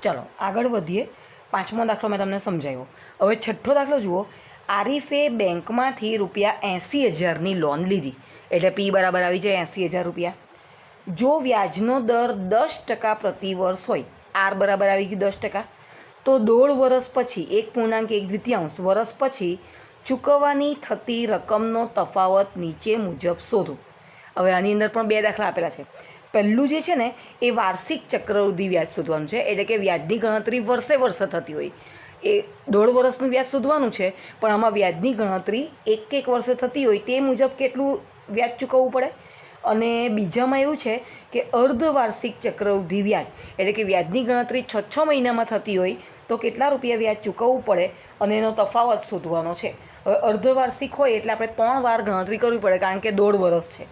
ચલો આગળ વધીએ. પાંચમો દાખલો મેં તમને સમજાવ્યો. હવે છઠ્ઠો દાખલો જુઓ. આરીફે બેંકમાંથી ₹80,000ની લોન લીધી, એટલે પી બરાબર આવી જાય 80,000 રૂપિયા. જો વ્યાજનો દર 10% પ્રતિ વર્ષ હોય, આર બરાબર આવી ગયું 10%, તો 1.5 વર્ષ પછી 1.1 વર્ષ પછી ચૂકવવાની થતી રકમનો તફાવત નીચે મુજબ શોધો. હવે આની અંદર પણ બે દાખલા આપેલા છે. પહેલું જે છે ને એ વાર્ષિક ચક્રવૃદ્ધિ વ્યાજ શોધવાનું છે, એટલે કે વ્યાજની ગણતરી વર્ષે વર્ષે થતી હોય. એ 1.5 વર્ષનું વ્યાજ શોધવાનું છે, પણ આમાં વ્યાજની ગણતરી એક વર્ષે થતી હોય તે મુજબ કેટલું વ્યાજ ચૂકવવું પડે. અને બીજામાં એવું છે કે અર્ધવાર્ષિક ચક્રવૃદ્ધિ વ્યાજ, એટલે કે વ્યાજની ગણતરી 6 મહિનામાં થતી હોય તો કેટલા રૂપિયા વ્યાજ ચૂકવવું પડે અને એનો તફાવત શોધવાનો છે. હવે અર્ધવાર્ષિક હોય એટલે આપણે 3 વાર ગણતરી કરવી પડે, કારણ કે 1.5 વર્ષ છે.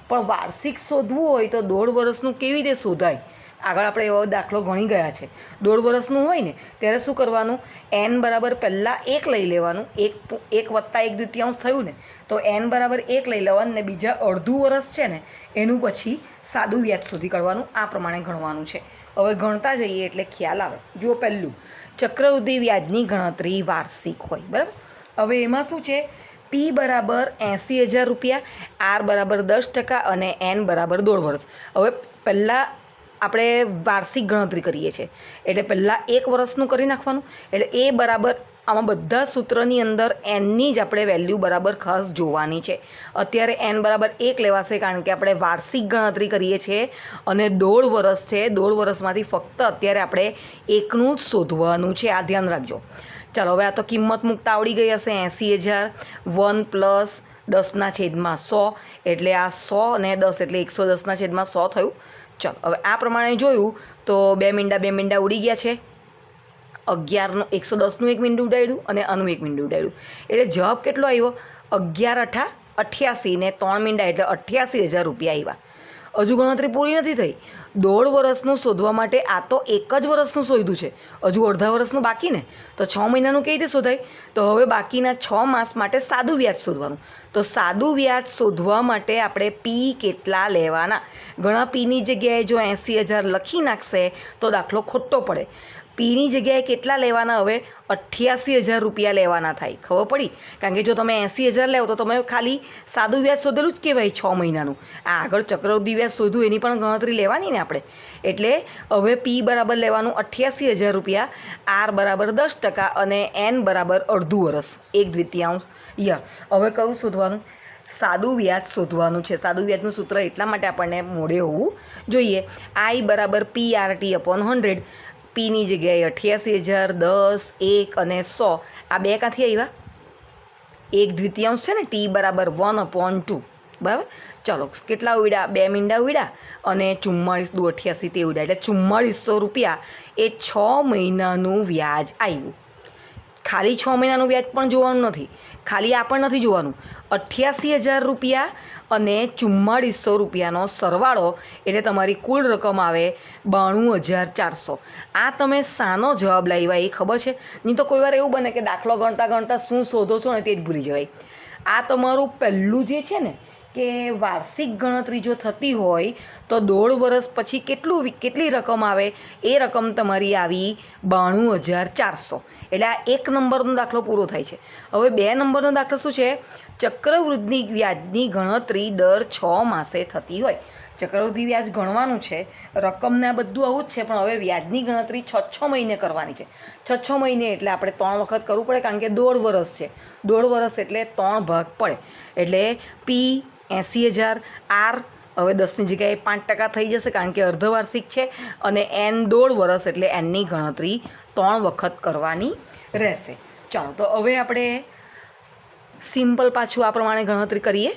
પણ વાર્ષિક શોધવું હોય તો 1.5 વર્ષનું કેવી રીતે શોધાય? આગળ આપણે એવો દાખલો ગણી ગયા છે. 1.5 વર્ષનું હોય ને ત્યારે શું કરવાનું? એન બરાબર પહેલાં 1 લઈ લેવાનું. 1 વત્તા 1/2 થયું ને, તો એન બરાબર 1 લઈ લેવાનું, ને બીજા અડધું વર્ષ છે ને એનું પછી સાદું વ્યાજ શોધી કાઢવાનું. આ પ્રમાણે ગણવાનું છે. હવે ગણતા જઈએ એટલે ખ્યાલ આવે. જુઓ, પહેલું ચક્રવૃદ્ધિ વ્યાજની ગણતરી વાર્ષિક હોય, બરાબર. હવે એમાં શું છે? પી બરાબર 80,000 રૂપિયા, આર બરાબર 10% અને એન બરાબર 1.5 વર્ષ. હવે પહેલાં આપણે વાર્ષિક ગણતરી કરીએ છીએ, એટલે પહેલાં 1 વર્ષનું કરી નાખવાનું. એટલે એ બરાબર આમાં બધા સૂત્રની અંદર એનની જ આપણે વેલ્યુ બરાબર ખાસ જોવાની છે. અત્યારે એન બરાબર 1 લેવાશે, કારણ કે આપણે વાર્ષિક ગણતરી કરીએ છીએ અને 1.5 વર્ષ છે. 1.5 વર્ષમાંથી ફક્ત અત્યારે આપણે 1નું જ શોધવાનું છે. આ ધ્યાન રાખજો. ચાલો, હવે આ તો કિંમત મુકતા આવડી ગઈ હશે. 80,000 1 + 10/100, એટલે આ 100 ને 10 એટલે 110/100 થયું. ચાલો, હવે આ પ્રમાણે જોયું તો 2 મીંડા ઉડી ગયા છે. 11નું 110નું 1 મીંડું ઉડાડ્યું અને આનું 1 મીંડું ઉડાડ્યું, એટલે જવાબ કેટલો આવ્યો? 11 × 88 ને 3 મીંડા એટલે 88,000 રૂપિયા આવ્યા. હજુ ગણતરી પૂરી નથી થઈ. 1.5 વર્ષનું શોધવા માટે આ તો 1 જ વર્ષનું શોધ્યું છે, હજુ અડધા વર્ષનું બાકી ને, તો 6 મહિનાનું કેવી રીતે શોધાય? તો હવે બાકીના 6 માસ માટે સાદું વ્યાજ શોધવાનું. તો સાદું વ્યાજ શોધવા માટે આપણે પી કેટલા લેવાના? ઘણા પીની જગ્યાએ જો 80,000 લખી નાખશે તો દાખલો ખોટો પડે. પીની જગ્યાએ કેટલા લેવાના? હવે 88,000 રૂપિયા લેવાના થાય. ખબર પડી? કારણ કે જો તમે 80,000 લેવો તો તમે ખાલી સાદું વ્યાજ શોધેલું જ કહેવાય 6 મહિનાનું. આ આગળ ચક્રવૃદ્ધિ વ્યાજ શોધવું એની પણ ગણતરી લેવાની ને આપણે. એટલે હવે પી બરાબર લેવાનું 88,000 રૂપિયા, આર બરાબર 10% અને એન બરાબર અડધું વર્ષ, 1/2 યર. હવે કયું શોધવાનું? સાદું વ્યાજ શોધવાનું છે. સાદું વ્યાજનું સૂત્ર એટલા માટે આપણને મોઢે હોવું જોઈએ. આઈ બરાબર PRT/100. પીની જગ્યાએ 88,000, 10, 1 અને 100. આ બે ક્યાંથી આવ્યા? 1/2 છે ને, ટી બરાબર 1/2. બરાબર. ચાલો, કેટલા ઉડ્યા? 2 મીંડા ઉડ્યા અને 44 દુ 88 તે ઉડ્યા, એટલે 4400 રૂપિયા એ 6 મહિનાનું વ્યાજ આવ્યું. ખાલી 6 મહિનાનું વ્યાજ પણ જોવાનું નથી, ખાલી આ પણ નથી જોવાનું. 88,000 રૂપિયા અને 4400 રૂપિયાનો સરવાળો એટલે તમારી કુલ રકમ આવે 92,400. આ તમે શાનો જવાબ લાવ્યા એ ખબર છે? નહીં તો કોઈ વાર એવું બને કે દાખલો ગણતા ગણતા શું શોધો છો ને તે જ ભૂલી જવાય. આ તમારું પહેલું જે છે ને કે વાર્ષિક ગણતરી જો થતી હોય તો 1.5 વર્ષ પછી કેટલી રકમ આવે? એ રકમ તમારી આવી 92,400. એટલે આ 1 નંબરનો દાખલો પૂરો થાય છે. હવે 2 નંબરનો દાખલો શું છે? ચક્રવૃદ્ધિ વ્યાજની ગણતરી દર 6 માસે થતી હોય. ચક્રવૃદ્ધિ વ્યાજ ગણવાનું છે, રકમને આ બધું આવું જ છે, પણ હવે વ્યાજની ગણતરી 6 મહિને કરવાની છે. 6 મહિને એટલે આપણે 3 વખત કરવું પડે, કારણ કે 1.5 વર્ષ છે. 1.5 વર્ષ એટલે 3 ભાગ પડે. એટલે પી 80,000, આર હવે 10ની જગ્યાએ 5% થઈ જશે, કારણ કે અર્ધવાર્ષિક છે, અને એન 1.5 વર્ષ એટલે એનની ગણતરી 3 વખત કરવાની રહેશે. ચાલો, તો હવે આપણે સિમ્પલ પાછું આ પ્રમાણે ગણતરી કરીએ.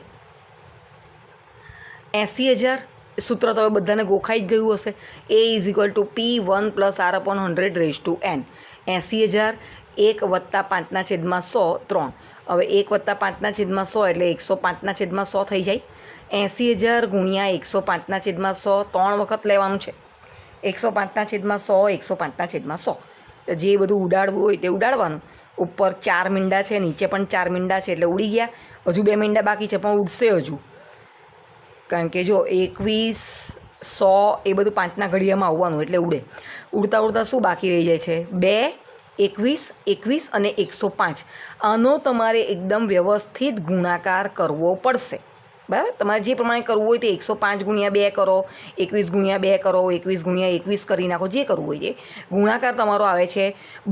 80,000 સૂત્ર તો હવે બધાને ગોખાઈ જ ગયું હશે. A = P1 + R/100 n. 80,000 1 + 5/100 3. હવે 1 + 5/100 એટલે 105/100 થઈ જાય. 80,000 × 105/100 3 વખત લેવાનું છે. 105/100 105/100. જે બધું ઉડાડવું હોય તે ઉડાડવાનું. ઉપર 4 મીંડા છે, નીચે પણ 4 મીંડા છે, એટલે ઉડી ગયા. હજુ 2 મીંડા બાકી છે, પણ ઉડશે હજુ, કારણ કે જો 21 100 એ બધું 5ના ઘડિયામાં આવવાનું એટલે ઉડે. ઉડતા ઉડતા શું બાકી રહી જાય છે? 2, 21, 21 અને 105. આનો તમારે એકદમ વ્યવસ્થિત ગુણાકાર કરવો પડશે. બરાબર? તમારે જે પ્રમાણે કરવું હોય તે 105 ગુણ્યા 2 કરો, 21 ગુણ્યા 2 કરો, 21 ગુણ્યા 21 કરી નાખો, જે કરવું હોય તે. ગુણાકાર તમારો આવે છે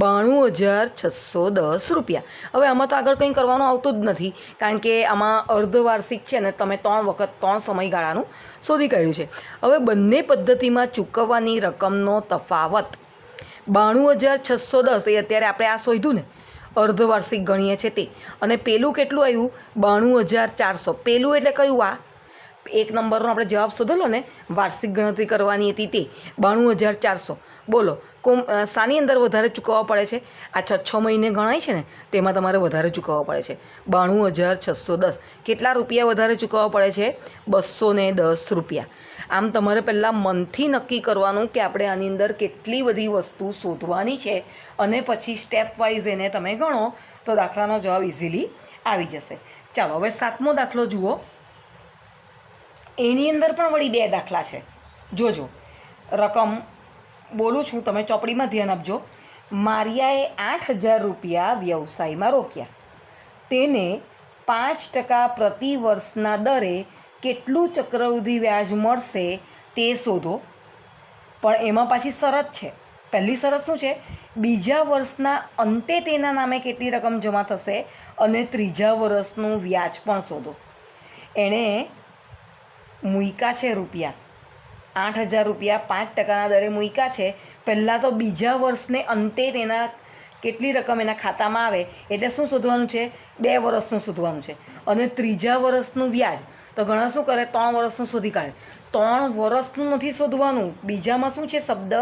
92,610 રૂપિયા. હવે આમાં તો આગળ કંઈ કરવાનું આવતું જ નથી, કારણ કે આમાં અર્ધવાર્ષિક છે ને તમે 3 વખત 3 સમયગાળાનું શોધી કાઢ્યું છે. હવે બંને પદ્ધતિમાં ચૂકવવાની રકમનો તફાવત 92,610 એ અત્યારે આપણે આ શોધ્યું ને અર્ધવાર્ષિક ગણીએ છે તે, અને પેલું કેટલું આવ્યું? 92,400. પેલું એટલે કયું? આ 1 નંબરનો આપણે જવાબ શોધેલો ને, વાર્ષિક ગણતરી કરવાની હતી તે 92,400. બોલો શાની અંદર વધારે ચૂકવવા પડે છે? આ 6 મહિને ગણાય છે ને તેમાં તમારે વધારે ચૂકવવા પડે છે 92,610. કેટલા રૂપિયા વધારે ચૂકવવા પડે છે? 210 રૂપિયા. આમ તમારે પહેલાં મનથી નક્કી કરવાનું કે આપણે આની અંદર કેટલી બધી વસ્તુ શોધવાની છે, અને પછી સ્ટેપ વાઇઝ એને તમે ગણો તો દાખલાનો જવાબ ઇઝીલી આવી જશે. ચાલો હવે 7મો દાખલો જુઓ. એની અંદર પણ વળી 2 દાખલા છે. જોજો, રકમ બોલું છું, તમે ચોપડીમાં ધ્યાન આપજો. મારિયાએ 8,000 રૂપિયા વ્યવસાયમાં રોક્યા. તેને 5% પ્રતિ વર્ષના દરે કેટલું ચક્રવૃદ્ધિ વ્યાજ મળશે તે શોધો. પણ એમાં પાછી શરત છે. પહેલી શરત શું છે? બીજા વર્ષના અંતે તેના નામે કેટલી રકમ જમા થશે, અને ત્રીજા વર્ષનું વ્યાજ પણ શોધો. એણે મૂક્યા છે રૂપિયા 8,000 રૂપિયા 5%ના દરે મૂક્યા છે. પહેલાં તો બીજા વર્ષને અંતે તેના કેટલી રકમ એના ખાતામાં આવે એટલે શું શોધવાનું છે? 2 વર્ષનું શોધવાનું છે. અને ત્રીજા વર્ષનું વ્યાજ તો ઘણા શું કરે? 3 વર્ષનું શોધી કાઢે. 3 વર્ષનું નથી શોધવાનું. બીજામાં શું છે શબ્દ?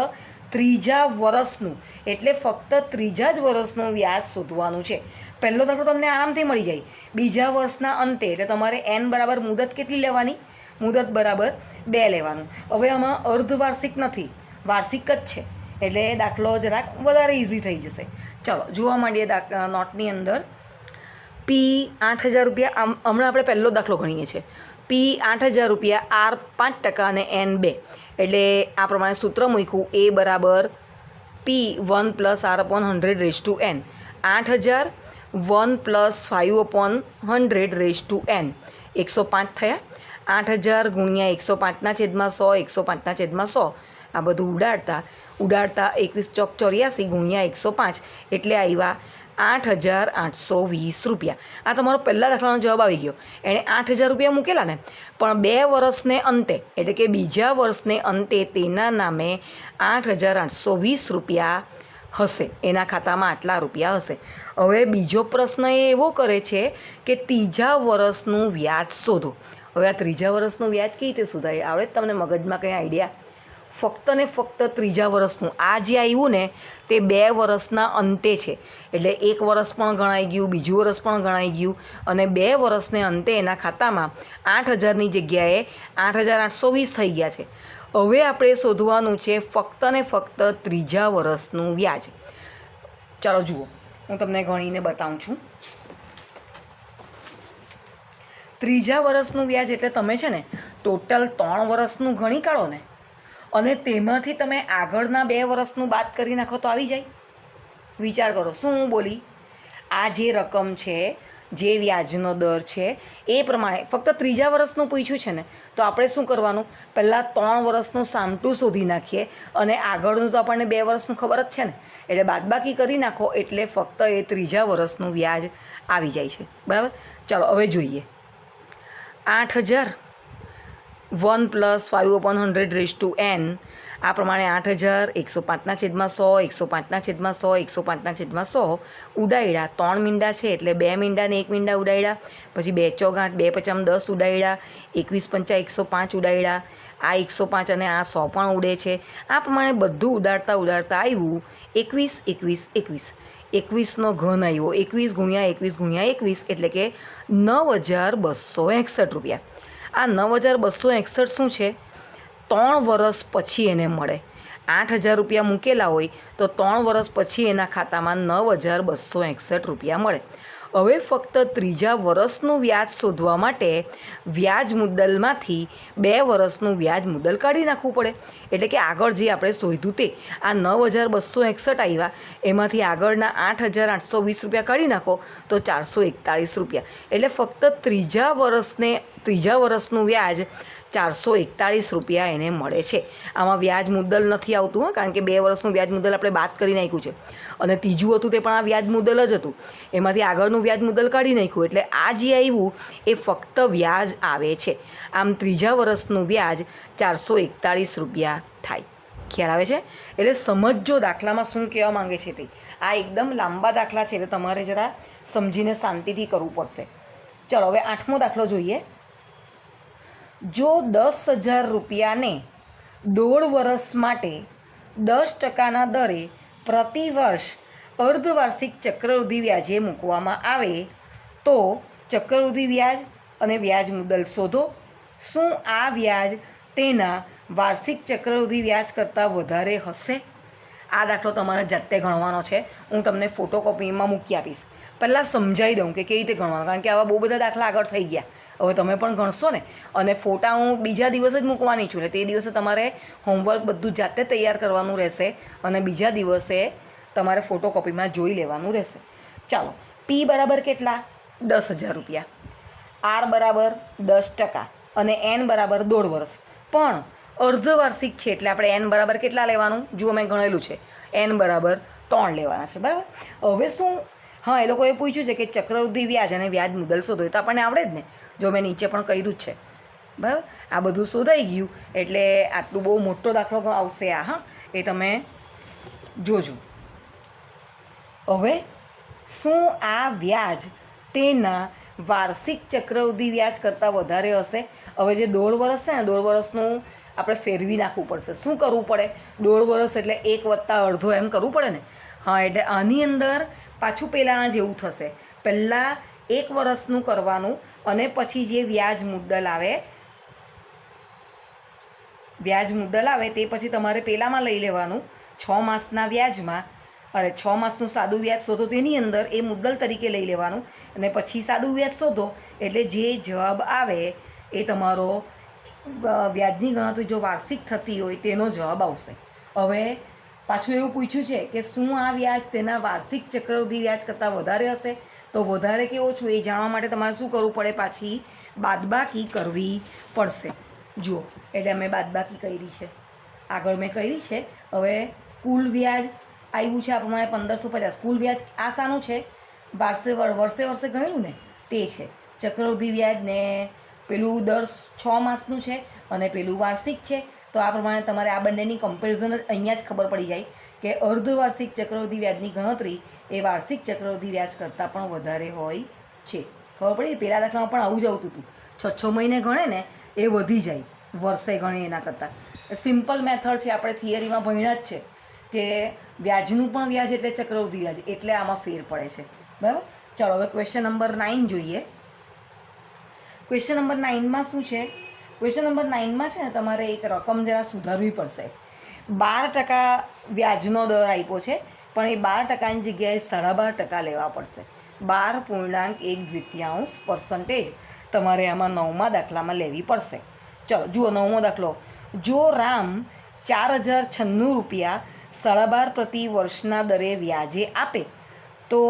ત્રીજા વર્ષનું. એટલે ફક્ત ત્રીજા જ વર્ષનું વ્યાજ શોધવાનું છે. પહેલો દાખલો તમને આરામથી મળી જાય. બીજા વર્ષના અંતે એટલે તમારે n બરાબર મુદત કેટલી લેવાની? મુદત બરાબર 2 લેવાનું. હવે આમાં અર્ધવાર્ષિક નથી, વાર્ષિક જ છે, એટલે દાખલો જરાક વધારે ઇઝી થઈ જશે. ચાલો જોવા માંડીએ નોટની અંદર. પી 8,000 રૂપિયા. હમણાં આપણે પહેલો દાખલો ગણીએ છીએ. પી 8,000 રૂપિયા, આર 5% અને એન 2. એટલે આ પ્રમાણે સૂત્ર મૂક્યું. એ બરાબર P1 + R/100 n. 8,000 1 + 5/100 n. 105 થયા. 8,000 ગુણ્યા 105ના છેદમાં 100, 105ના છેદમાં 100. આ બધું ઉડાડતા 21 ચોક 84 ગુણ્યા 105 એટલે આવ્યા 8,820 રૂપિયા. આ તમારો પહેલા દાખલાનો જવાબ આવી ગયો. એણે 8,000 રૂપિયા મૂકેલા ને, પણ 2 વર્ષને અંતે એટલે કે બીજા વર્ષને અંતે તેના નામે 8,820 રૂપિયા હશે. એના ખાતામાં આટલા રૂપિયા હશે. હવે બીજો પ્રશ્ન એ એવો કરે છે કે ત્રીજા વર્ષનું વ્યાજ શોધો. હવે આ ત્રીજા વર્ષનું વ્યાજ કેવી રીતે શોધાય? આવડે તમને મગજમાં કંઈ આઈડિયા? ફક્ત ને ફક્ત ત્રીજા વર્ષનું. આ જે આવ્યું ને તે 2 વર્ષના અંતે છે, એટલે 1 વર્ષ પણ ગણાઈ ગયું, બીજું વર્ષ પણ ગણાઈ ગયું, અને 2 વર્ષને અંતે એના ખાતામાં 8,000ની જગ્યાએ 8,820 થઈ ગયા છે. હવે આપણે શોધવાનું છે ફક્ત ને ફક્ત ત્રીજા વર્ષનું વ્યાજ. ચાલો જુઓ, હું તમને ગણીને બતાવું છું. ત્રીજા વર્ષનું વ્યાજ એટલે તમે છે ને ટોટલ 3 વર્ષનું ગણી કાઢો ને, અને તેમાંથી તમે આગળના 2 વર્ષનું બાદ કરી નાખો તો આવી જાય. વિચાર કરો શું હું બોલી? આ જે રકમ છે, જે વ્યાજનો દર છે એ પ્રમાણે ફક્ત ત્રીજા વર્ષનું પૂછ્યું છે ને, તો આપણે શું કરવાનું? પહેલાં 3 વર્ષનું સામટું શોધી નાખીએ, અને આગળનું તો આપણને 2 વર્ષનું ખબર જ છે ને, એટલે બાદબાકી કરી નાખો એટલે ફક્ત એ ત્રીજા વર્ષનું વ્યાજ આવી જાય છે. બરાબર? ચાલો હવે જોઈએ. 8,000 1 + 5/100 n. આ પ્રમાણે 8,000 105ના છેદમાં 100, 105ના છેદમાં 100, 105ના છેદમાં 100 ઉડાડ્યા. 3 મીંડા છે એટલે 2 મીંડા ને 1 મીંડા ઉડાડ્યા. પછી 2 ચોક 8, 2 પચામ 10 ઉડાડ્યા. 21 પંચા 105 ઉડાડ્યા. આ 105 અને આ 100 પણ ઉડે છે. આ પ્રમાણે બધું ઉડાડતા ઉડાડતા આવ્યું 21 21 21. 21નો ઘન આવ્યો. 21 ગુણ્યા 21 ગુણ્યા 21 એટલે કે 9,261 રૂપિયા. આ 9,261 શું છે? 3 વર્ષ પછી એને મળે. 8,000 રૂપિયા મૂકેલા હોય તો 3 વર્ષ પછી એના ખાતામાં 9,261 રૂપિયા મળે. હવે ફક્ત ત્રીજા વર્ષનું વ્યાજ શોધવા માટે વ્યાજ મુદ્દલમાંથી 2 વર્ષનું વ્યાજ મુદ્દલ કાઢી નાખવું પડે. એટલે કે આગળ જે આપણે શોધ્યું તે આ 9,261 આવ્યા, એમાંથી આગળના 8,820 રૂપિયા કાઢી નાખો તો 441 રૂપિયા. એટલે ફક્ત ત્રીજા વર્ષનું વ્યાજ 441 રૂપિયા એને મળે છે. આમાં વ્યાજ મુદ્દલ નથી આવતું, કારણ કે 2 વર્ષનું વ્યાજ મુદ્દલ આપણે બાદ કરી નાખ્યું છે, અને ત્રીજું હતું તે પણ આ વ્યાજ મુદ્દલ જ હતું, એમાંથી આગળનું વ્યાજ મુદ્દલ કાઢી નાખ્યું. એટલે આ જે આવ્યું એ ફક્ત વ્યાજ આવે છે. આમ ત્રીજા વર્ષનું વ્યાજ 441 રૂપિયા થાય. ખ્યાલ આવે છે? એટલે સમજો દાખલામાં શું કહેવા માંગે છે તે. આ એકદમ લાંબા દાખલા છે, એટલે તમારે જરા સમજીને શાંતિથી કરવું પડશે. ચલો હવે 8મો દાખલો જોઈએ. જો 10,000 રૂપિયાને 1.5 વર્ષ માટે 10% દરે પ્રતિ વર્ષ અર્ધવાર્ષિક ચક્રવૃદ્ધિ વ્યાજે મૂકવામાં આવે તો ચક્રવૃદ્ધિ વ્યાજ અને વ્યાજ મુદ્દલ શોધો. શું આ વ્યાજ તેના વાર્ષિક ચક્રવૃદ્ધિ વ્યાજ કરતાં વધારે હશે? આ દાખલો તમારે જાતે ગણવાનો છે. હું તમને ફોટોકોપીમાં મૂકી આપીશ. પહેલાં સમજાવી દઉં કે કેવી રીતે ગણવાનું, કારણ કે આવા બહુ બધા દાખલા આગળ થઈ ગયા. હવે તમે પણ ગણશો ને, અને ફોટા હું બીજા દિવસે જ મૂકવાની છું, ને તે દિવસે તમારે હોમવર્ક બધું જાતે તૈયાર કરવાનું રહેશે, અને બીજા દિવસે તમારે ફોટોકોપીમાં જોઈ લેવાનું રહેશે. ચાલો, પી બરાબર કેટલા? 10,000 રૂપિયા. આર બરાબર 10% અને એન બરાબર 1.5 વર્ષ. પણ અર્ધવાર્ષિક છે એટલે આપણે એન બરાબર કેટલા લેવાનું? જુઓ, મેં ગણેલું છે, એન બરાબર 3 લેવાના છે. બરાબર. હવે શું? હા, એ લોકોએ પૂછ્યું છે કે ચક્રવૃદ્ધિ વ્યાજ અને વ્યાજ મુદ્દલ શોધો. એ તો આપણને આવડે જ ને, જો મેં નીચે પણ કર્યું જ છે. બરાબર. આ બધું શોધાઈ ગયું, એટલે આટલું બહુ મોટો દાખલો આવશે આ. હા, એ તમે જોજો. હવે શું આ વ્યાજ તેના વાર્ષિક ચક્રવૃદ્ધિ વ્યાજ કરતાં વધારે હશે? હવે જે 1.5 વર્ષ છે ને, 1.5 વર્ષનું આપણે ફેરવી નાખવું પડશે. શું કરવું પડે? 1.5 વર્ષ એટલે 1 + અડધો એમ કરવું પડે ને. હા, એટલે આની અંદર પાછું પહેલાંના જેવું થશે. પહેલાં 1 વર્ષનું કરવાનું, અને પછી જે વ્યાજ મુદ્દલ આવે તે પછી તમારે પહેલાંમાં લઈ લેવાનું 6 માસના વ્યાજમાં. અરે 6 માસનું સાદું વ્યાજ શોધો તેની અંદર એ મુદ્દલ તરીકે લઈ લેવાનું, અને પછી સાદું વ્યાજ શોધો એટલે જે જવાબ આવે એ તમારો વ્યાજની ગણતરી જો વાર્ષિક થતી હોય તેનો જવાબ આવશે. હવે પાછું એવું પૂછ્યું છે કે શું આ વ્યાજ તેના વાર્ષિક ચક્રવૃદ્ધિ વ્યાજ કરતાં વધારે હશે? તો વધારે કે ઓછું એ જાણવા માટે તમારે શું કરવું પડે? પાછી બાદબાકી કરવી પડશે. જુઓ, એટલે અમે બાદબાકી કરી છે, આગળ મેં કરી છે. હવે કુલ વ્યાજ આવ્યું છે આ પ્રમાણે 1,550. કુલ વ્યાજ આ શાનું છે? વર્ષે ગણ્યું ને તે છે. ચક્રવૃદ્ધિ વ્યાજ ને પેલું દર 6 માસનું છે, અને પેલું વાર્ષિક છે. તો આ પ્રમાણે તમારે આ બંનેની કમ્પેરિઝન જ અહીંયા જ ખબર પડી જાય કે અર્ધવાર્ષિક ચક્રવૃદ્ધિ વ્યાજની ગણતરી એ વાર્ષિક ચક્રવૃદ્ધિ વ્યાજ કરતાં પણ વધારે હોય છે. ખબર પડી? પહેલા દાખલામાં પણ આવું જ આવતું હતું. 6 મહિને ગણે ને એ વધી જાય વર્ષે ગણે એના કરતાં. સિમ્પલ મેથડ છે, આપણે થિયરીમાં ભણ્યા જ છે કે વ્યાજનું પણ વ્યાજ એટલે ચક્રવૃદ્ધિ વ્યાજ, એટલે આમાં ફેર પડે છે. બરાબર. ચાલો હવે ક્વેશ્ચન નંબર 9 જોઈએ. ક્વેશ્ચન નંબર 9માં શું છે? ક્વેશ્ચન નંબર 9માં છે ને તમારે એક રકમ જરા સુધારવી પડશે. 12% વ્યાજનો દર આપ્યો છે, પણ એ 12%ની જગ્યાએ 12.5% લેવા પડશે. 12.1/2% તમારે આમાં 9મા દાખલામાં લેવી પડશે. ચલો જુઓ, 9મો દાખલો. જો રામ 4,096 રૂપિયા 12.5 પ્રતિ વર્ષના દરે વ્યાજે આપે તો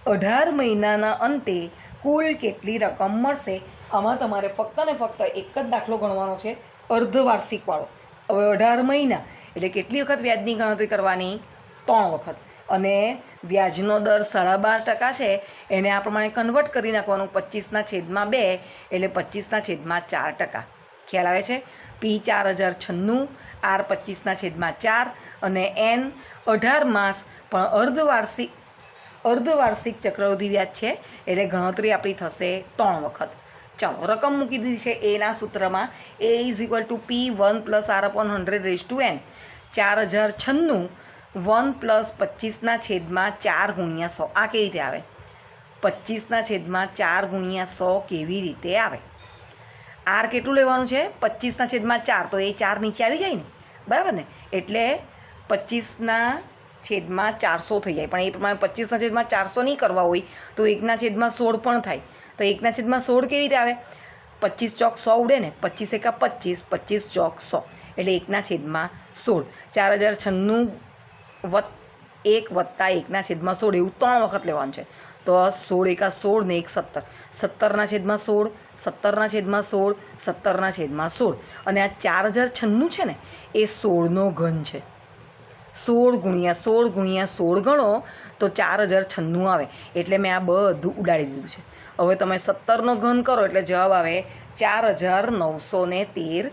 18 મહિનાના અંતે કુલ કેટલી રકમ મળશે? આમાં તમારે ફક્ત ને ફક્ત એક જ દાખલો ગણવાનો છે, અર્ધવાર્ષિકવાળો. હવે 18 મહિના એટલે કેટલી વખત વ્યાજની ગણતરી કરવાની? 3 વખત. અને વ્યાજનો દર 12.5% છે, એને આ પ્રમાણે કન્વર્ટ કરી નાખવાનું 25/2, એટલે 25/4%. ખ્યાલ આવે છે? પી 4,096, આર 25/4, અને એન 18 માસ પણ અર્ધવાર્ષિક ચક્રવૃદ્ધિ વ્યાજ છે, એટલે ગણતરી આપણી થશે 3 વખત. ચાલો, રકમ મૂકી દીધી છે એના સૂત્રમાં. A = P1 + R/100n. 4,096 1 + 25/4 × 100. આ કેવી રીતે આવે? 25/4 × 100 કેવી રીતે આવે? આર કેટલું લેવાનું છે? 25/4. તો એ 4 નીચે આવી જાય ને, બરાબર ને? એટલે 25/4 છેદમાં 400 થઈ જાય, પણ એ પ્રમાણે 25ના છેદમાં 400 નહીં કરવા હોય તો 1ના છેદમાં 16 પણ થાય. તો 1ના છેદમાં 16 કેવી રીતે આવે? 25 ચોક 100 ઉડે ને, 25 એકા 25, 25 ચોક 100 એટલે 1ના છેદમાં 16. 4096 1 વત્તા 1ના છેદમાં 16 એવું 3 વખત લેવાનું છે. તો 16 એકા 16 ને 1 17, 17ના છેદમાં 16, 17ના છેદમાં 16, 17ના છેદમાં 16. અને આ 4096 છે ને એ 16નો ઘન છે. 16 ગુણ્યા 16 ગુણ્યા 16 ગણો તો 4096 આવે. એટલે મેં આ બધું ઉડાડી દીધું છે. હવે તમે 17નો ઘન કરો એટલે જવાબ આવે 4913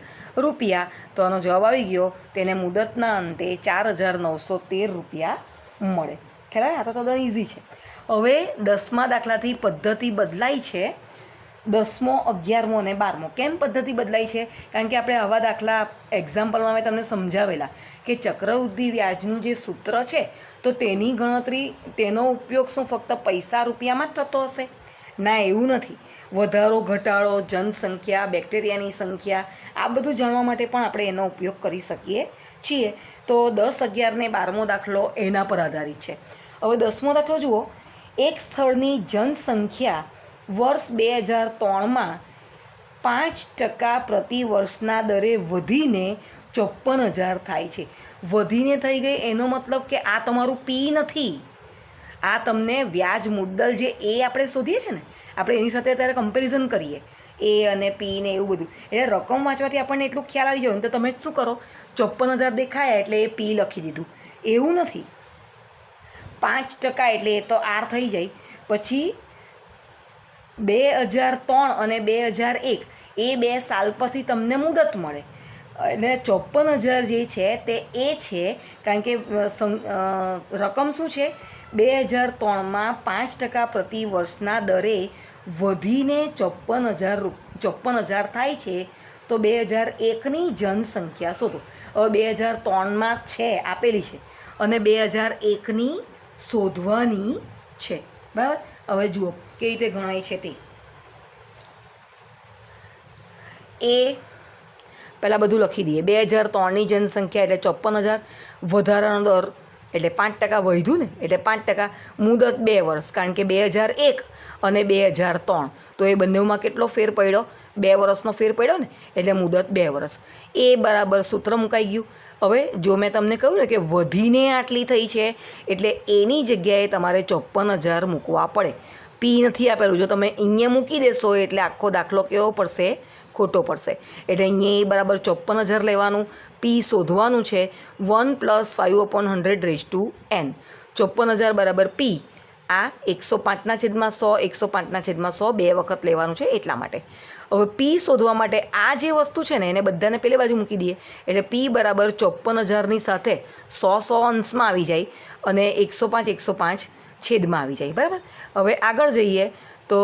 રૂપિયા. તો આનો જવાબ આવી ગયો. તેને મુદતના અંતે 4913 રૂપિયા મળે. ખ્યાલ આવે? આ તો તદ્દન ઇઝી છે. હવે 10મા દાખલાથી પદ્ધતિ બદલાઈ છે. 10મો, 11મો અને 12મો. કેમ પદ્ધતિ બદલાઈ છે? કારણ કે આપણે આવા દાખલા એક્ઝામ્પલમાં મેં તમને સમજાવેલા કે ચક્રવૃદ્ધિ વ્યાજનું જે સૂત્ર છે તો તેની ગણતરી, તેનો ઉપયોગ શું ફક્ત પૈસા રૂપિયામાં જ થતો હશે? ના, એવું નથી. વધારો, ઘટાડો, જનસંખ્યા, બેક્ટેરિયાની સંખ્યા, આ બધું જાણવા માટે પણ આપણે એનો ઉપયોગ કરી શકીએ છીએ. તો 10, 11 ને 12મો દાખલો એના પર આધારિત છે. હવે 10મો દાખલો જુઓ. એક સ્થળની જનસંખ્યા વર્ષ 2003માં 5% પ્રતિ વર્ષના દરે વધીને 54,000 થાય છે. વધીને થઈ ગઈ એનો મતલબ કે આ તમારું પી નથી. આ તમને વ્યાજ મુદ્દલ જે એ આપણે શોધીએ છીએ ને, આપણે એની સાથે અત્યારે કમ્પેરિઝન કરીએ એ અને પી ને એવું બધું. એટલે રકમ વાંચવાથી આપણને એટલું ખ્યાલ આવી જાય ને તો તમે શું કરો, 54,000 દેખાયા એટલે એ પી લખી દીધું. એવું નથી. 5% એટલે એ તો આર થઈ જાય. પછી 2003 અને 2001 એ 2 સાલ પછી તમને મુદત મળે. એટલે 54,000 જે છે તે એ છે, કારણ કે રકમ શું છે? 2003માં 5% પ્રતિ વર્ષના દરે વધીને 54,000 થાય છે. તો 2001ની જનસંખ્યા શોધો. હવે 2003માં છે, આપેલી છે, અને 2001ની શોધવાની છે. બરાબર? હવે જુઓ કેવી રીતે ગણાય છે તે. એ પહેલાં બધું લખી દઈએ. 2003ની જનસંખ્યા એટલે 54,000, વધારાનો દર એટલે 5% વધ્યું ને, એટલે 5%, મુદત 2 વર્ષ, કારણ કે 2001 અને 2003 તો એ બંનેમાં કેટલો ફેર પડ્યો? 2 વર્ષનો ફેર પડ્યો ને, એટલે મુદત 2 વર્ષ. એ બરાબર સૂત્ર મુકાઈ ગયું. હવે જો મેં તમને કહ્યું ને કે વધીને આટલી થઈ છે એટલે એની જગ્યાએ તમારે 54,000 મૂકવા પડે. પી નથી આપેલું. જો તમે અહીંયા મૂકી દેશો એટલે આખો દાખલો કેવો પડશે? ખોટો પડશે. એટલે અહીંયા એ બરાબર 54,000 લેવાનું. પી શોધવાનું છે 1 + 5/100n. 54,000 બરાબર પી. આ 105ના છેદમાં 100, 105ના છેદમાં 100 2 વખત લેવાનું છે એટલા માટે. હવે પી શોધવા માટે આ જે વસ્તુ છે ને એને બધાને પેલી બાજુ મૂકી દઈએ. એટલે પી બરાબર 54,000ની સાથે 100 અંશમાં આવી જાય અને 105 105 છેદમાં આવી જાય. બરાબર? હવે આગળ જઈએ તો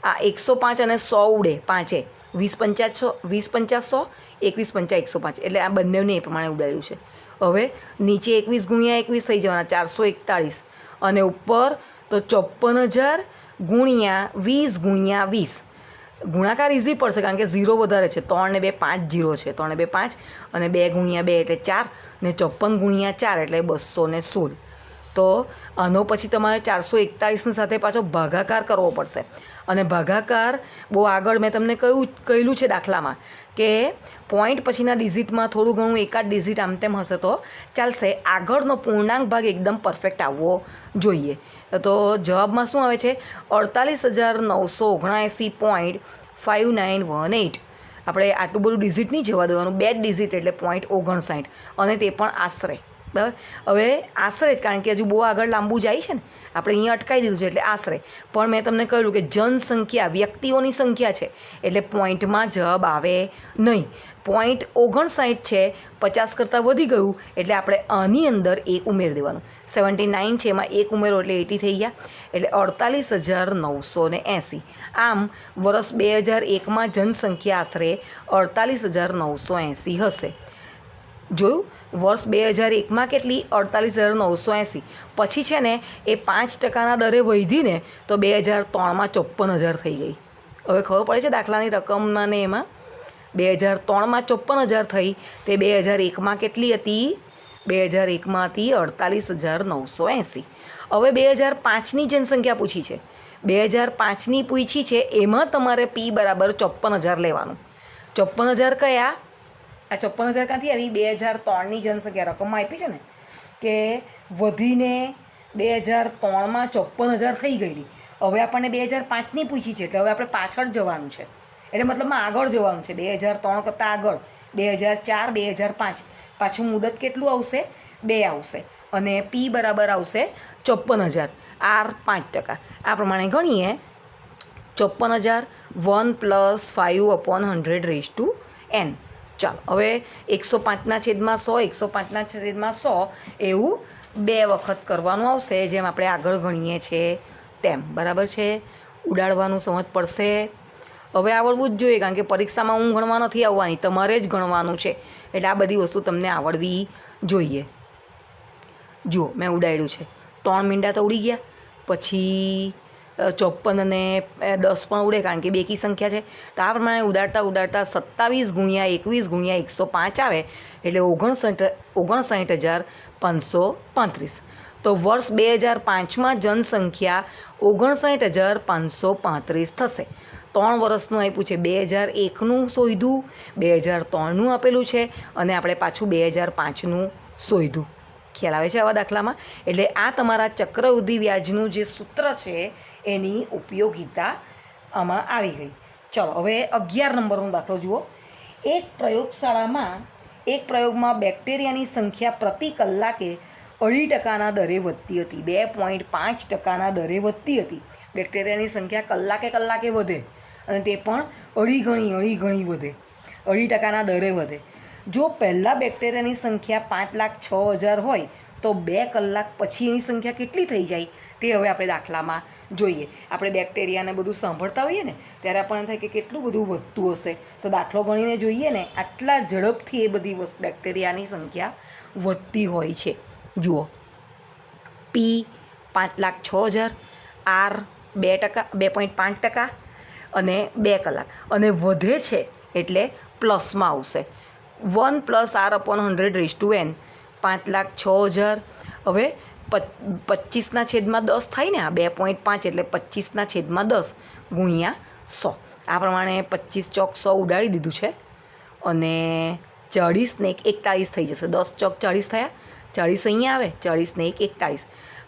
આ 105 અને 100 ઉડે પાંચે. 20 5 100, 21 5 105, એટલે આ બંનેને એ પ્રમાણે ઉડાડ્યું છે. હવે નીચે 21 ગુણ્યા 21 થઈ જવાના 441, અને ઉપર તો 54,000 ગુણ્યા 20 ગુણ્યા 20. ગુણાકાર ઇઝી પડશે કારણ કે 0 વધારે છે. 3 ને 2 5 0 છે. 3 ને 2 5 અને 2 ગુણ્યા 2 એટલે 4 ને 54 ગુણ્યા 4 એટલે 216. તો આનો પછી તમારે 441ની સાથે પાછો ભાગાકાર કરવો પડશે. અને ભાગાકાર બહુ આગળ મેં તમને કહેલું છે દાખલામાં કે પોઈન્ટ પછીના ડિઝિટમાં થોડું ઘણું એકાદ ડિઝિટ આમ તેમ હશે તો ચાલશે. આગળનો પૂર્ણાંક ભાગ એકદમ પરફેક્ટ આવવો જોઈએ. તો જવાબમાં શું આવે છે? 48,979.5918. આપણે આટલું બધું ડિઝિટ નહીં જવા દેવાનું. 2 ડિઝિટ એટલે 0.59, અને તે પણ આશરે. બરાબર? હવે આશરે જ, કારણ કે હજુ બહુ આગળ લાંબુ જાય છે ને, આપણે અહીંયા અટકાવી દીધું છે એટલે આશરે. પણ મેં તમને કહ્યું કે જનસંખ્યા વ્યક્તિઓની સંખ્યા છે એટલે પોઈન્ટમાં જવાબ આવે નહીં. 0.59 છે, 50 કરતાં વધી ગયું એટલે આપણે આની અંદર 1 ઉમેરી દેવાનું. 79 છે, એમાં 1 ઉમેરો એટલે 80 થઈ ગયા. એટલે 48,980. આમ વર્ષ 2001માં જનસંખ્યા આશરે 48,980 હશે. જોયું? વર્ષ 2001માં કેટલી? 48,980. પછી છે ને એ 5%ના દરે વધીને તો 2003માં 54,000 થઈ ગઈ. હવે ખબર પડે છે દાખલાની રકમમાં ને એમાં? 2003માં 54,000 થઈ તે 2001માં કેટલી હતી? 2001માં હતી 48,980. હવે 2005ની જનસંખ્યા પૂછી છે. 2005ની પૂછી છે, એમાં તમારે પી બરાબર 54,000 લેવાનું. 54,000 કયા? આ 54,000 ક્યાંથી આવી? 2003ની જનસંખ્યા રકમમાં આપી છે ને, કે વધીને 2003માં 54,000 થઈ ગયેલી. હવે આપણને 2005ની પૂછી છે, એટલે હવે આપણે પાછળ જવાનું છે, એટલે મતલબમાં આગળ જવાનું છે. 2003 કરતાં આગળ 2004, 2005 પાછું મુદત કેટલું આવશે? 2 આવશે. અને પી બરાબર આવશે 54,000. આર 5%. આ પ્રમાણે ગણીએ. 54,000 1 + 5/100 ચાલો હવે 105ના છેદમાં 100, 105ના છેદમાં 100 એવું 2 વખત કરવાનું આવશે, જેમ આપણે આગળ ગણીએ છીએ તેમ. બરાબર છે? ઉડાડવાનું સમજ પડશે. હવે આવડવું જ જોઈએ, કારણ કે પરીક્ષામાં હું ગણવા નથી આવવાની, તમારે જ ગણવાનું છે. એટલે આ બધી વસ્તુ તમને આવડવી જોઈએ. જુઓ, મેં ઉડાડ્યું છે. 3 મીંડા તો ઉડી ગયા. પછી 54 અને 10 પણ ઉડે, કારણ કે બેકી સંખ્યા છે. તો આ પ્રમાણે ઉડાડતા ઉડાડતા 27 × 21 × 105 આવે, એટલે 59,535. તો વર્ષ 2005માં જનસંખ્યા 59,535 થશે. 3 વર્ષનું આપ્યું છે. 2001નું શોધ્યું, 2003નું આપેલું છે, અને આપણે પાછું 2005નું શોધ્યું. ખ્યાલ આવે છે આવા દાખલામાં? એટલે આ તમારા ચક્રવૃદ્ધિ વ્યાજનું જે સૂત્ર છે એની ઉપયોગિતા આમાં આવી ગઈ. ચલો હવે 11 નંબરનો દાખલો જુઓ. એક પ્રયોગમાં બેક્ટેરિયાની સંખ્યા પ્રતિ કલાકે 2.5%ના દરે વધતી હતી. 2.5%ના દરે વધતી હતી. બેક્ટેરિયાની સંખ્યા કલાકે વધે, અને તે પણ અઢી ગણી વધે. 2.5%ના દરે વધે. જો પહેલાં બેક્ટેરિયાની સંખ્યા 5,06,000 હોય, તો 2 કલાક પછી એની સંખ્યા કેટલી થઈ જાય તે હવે આપણે દાખલામાં જોઈએ. આપણે બેક્ટેરિયાને બધું સાંભળતા હોઈએ ને, ત્યારે આપણને થાય કે કેટલું બધું વધતું હશે. તો દાખલો ગણીને જોઈએ ને, આટલા ઝડપથી એ બધી બેક્ટેરિયાની સંખ્યા વધતી હોય છે. જુઓ, પી 5,06,000, આર 2.5%, અને 2 કલાક, અને વધે છે એટલે પ્લસમાં આવશે. 1 + r/100n 5,06,000. હવે 25ના છેદમાં 10 થાય ને, આ 2.5 એટલે 25ના છેદમાં 10 ગુણ્યા 100. આ પ્રમાણે 25 ચોક 100 ઉડાડી દીધું છે, અને 40 ને 41 થઈ જશે. 10 ચોક 40 થયા, 40 અહીંયા આવે, 40 ને 41.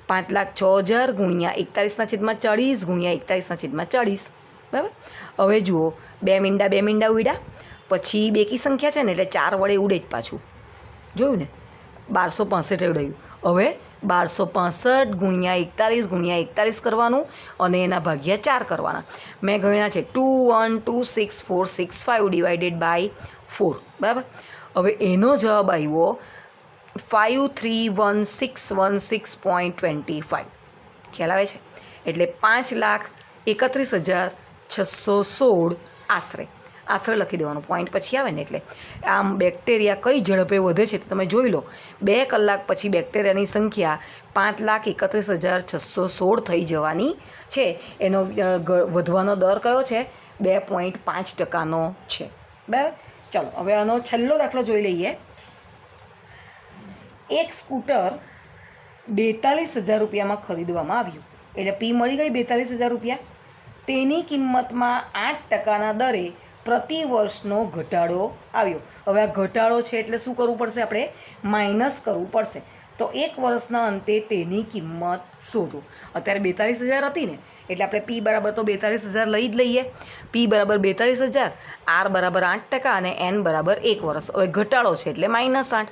5,06,000 ગુણ્યા 41ના છેદમાં 40 ગુણ્યા 41ના છેદમાં 40. બરાબર? હવે જુઓ, 2 મીંડા ઉડ્યા. પછી બેકી સંખ્યા છે ને, એટલે 4 વડે ઉડે જ પાછું. જોયું ને? 1265 ઉડાયું. હવે 1265 ગુણ્યા 41 ગુણ્યા 41 કરવાનું, અને એના ભાગ્યા 4 કરવાના. મેં ગણ્યા છે 21264665 / 4. બરાબર? હવે એનો જવાબ આવ્યો 531616.25. ખ્યાલ આવે છે? એટલે 5,31,616 આશરે લખી દેવાનું. પોઈન્ટ પછી આવે ને એટલે. આમ બેક્ટેરિયા કઈ ઝડપે વધે છે તો તમે જોઈ લો. 2 કલાક પછી બેક્ટેરિયાની સંખ્યા 5,31,616 થઈ જવાની છે. એનો વધવાનો દર કયો છે? 2.5%નો છે. બરાબર? ચાલો હવે આનો છેલ્લો દાખલો જોઈ લઈએ. એક સ્કૂટર 42,000 રૂપિયામાં ખરીદવામાં આવ્યું. એટલે પી મળી ગઈ 42,000 રૂપિયા. તેની કિંમતમાં 8%ના દરે પ્રતિ વર્ષનો ઘટાડો આવ્યો. હવે આ ઘટાડો છે એટલે શું કરવું પડશે? આપણે માઇનસ કરવું પડશે. તો 1 વર્ષના અંતે તેની કિંમત શોધો. અત્યારે 42,000 હતી ને, એટલે આપણે પી બરાબર તો 42,000 લઈ જ લઈએ. પી બરાબર 42,000, આર બરાબર 8%, અને એન બરાબર 1 વર્ષ. હવે ઘટાડો છે એટલે -8.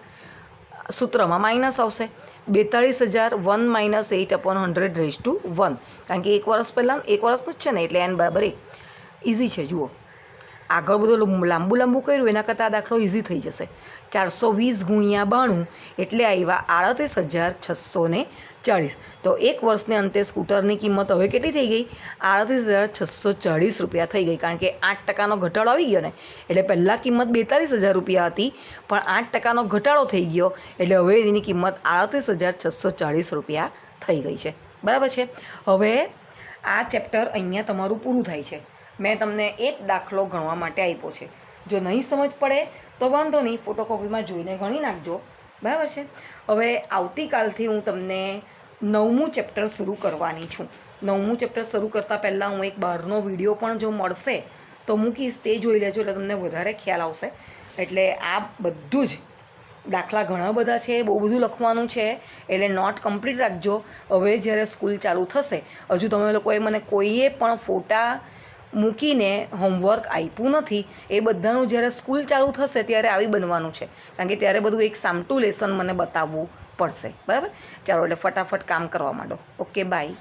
સૂત્રમાં માઇનસ આવશે. 42,000 1 - 8/100 કારણ કે 1 વર્ષ પહેલાં 1 વર્ષનું જ છે ને, એટલે એન બરાબર 1. ઇઝી છે. જુઓ, આગળ બધું લાંબુ કર્યું એના કરતાં આ દાખલો ઇઝી થઈ જશે. 420 ગુણ્યા 92 એટલે આવ્યા 38,640. તો 1 વર્ષને અંતે સ્કૂટરની કિંમત હવે કેટલી થઈ ગઈ? 38,640 રૂપિયા થઈ ગઈ. કારણ કે 8%નો ઘટાડો આવી ગયો ને, એટલે પહેલાં કિંમત 42,000 રૂપિયા હતી, પણ 8%નો ઘટાડો થઈ ગયો, એટલે હવે એની કિંમત 38,640 રૂપિયા થઈ ગઈ છે. બરાબર છે? હવે આ ચેપ્ટર અહીંયા તમારું પૂરું થાય છે. મેં તમને એક દાખલો ગણવા માટે આપ્યો છે. જો નહીં સમજ પડે તો વાંધો નહીં, ફોટોકોપીમાં જોઈને ગણી નાખજો. બરાબર છે. હવે આવતીકાલથી હું તમને 9મું ચેપ્ટર શરૂ કરવાની છું. 9મું ચેપ્ટર શરૂ કરતાં પહેલાં હું એક બહારનો વિડીયો પણ જો મળશે તો મૂકીશ, તે જોઈ લેજો એટલે તમને વધારે ખ્યાલ આવશે. એટલે આ બધું જ દાખલા ઘણા બધા છે, બહુ બધું લખવાનું છે, એટલે નોટ કમ્પ્લીટ રાખજો. હવે જ્યારે સ્કૂલ ચાલુ થશે, હજુ તમે લોકોએ મને કોઈએ પણ ફોટા મૂકીને હોમવર્ક આપ્યું નથી. એ બધાનું જ્યારે સ્કૂલ ચાલુ થશે ત્યારે આવી બનવાનું છે, કારણ કે ત્યારે બધું એક સામટું લેસન મને બતાવવું પડશે. બરાબર? ચાલો, એટલે ફટાફટ કામ કરવા માંડો. Okay, by.